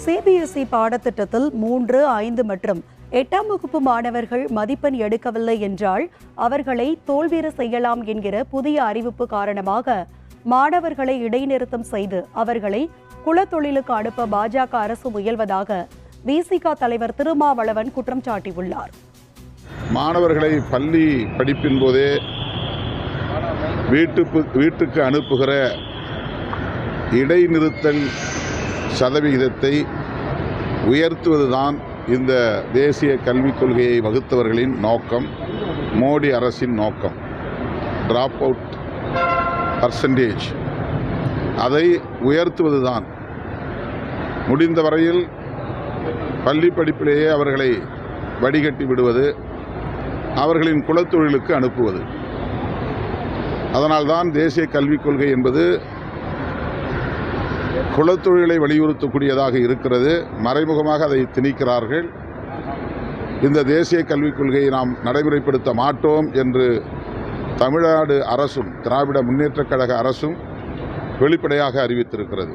CBSE பாடத்திட்டத்தில் 3, 5 மற்றும் 8ஆம் வகுப்பு மாணவர்கள் மதிப்பெண் எடுக்கவில்லை என்றால் அவர்களை தோல்வியுற செய்யலாம் என்கிற புதிய அறிவிப்பு காரணமாக மாணவர்களை இடைநிறுத்தம் செய்து அவர்களை குலத்தொழிலுக்கு அனுப்ப பாஜக அரசு முயல்வதாக விசிக தலைவர் திருமாவளவன் குற்றம் சாட்டியுள்ளார். மாணவர்களை பள்ளி படிப்பின் போதே வீட்டுக்கு அனுப்புகிற இடைநிறுத்தல் சதவிகிதத்தை உயர்த்துவதுதான் இந்த தேசிய கல்விக் கொள்கையை வகுத்தவர்களின் நோக்கம், மோடி அரசின் நோக்கம். டிராப் அவுட் பர்சன்டேஜ் அதை உயர்த்துவதுதான். முடிந்த வரையில் பள்ளி படிப்பிலேயே அவர்களை வடிகட்டி விடுவது, அவர்களின் குலத்தொழிலுக்கு அனுப்புவது. அதனால்தான் தேசிய கல்விக் கொள்கை என்பது குலத்தொழிலை வலியுறுத்தக்கூடியதாக இருக்கிறது. மறைமுகமாக அதை திணிக்கிறார்கள். இந்த தேசிய கல்விக் கொள்கையை நாம் நடைமுறைப்படுத்த மாட்டோம் என்று தமிழ்நாடு அரசும் திராவிட முன்னேற்றக் கழக அரசும் வெளிப்படையாக அறிவித்திருக்கிறது.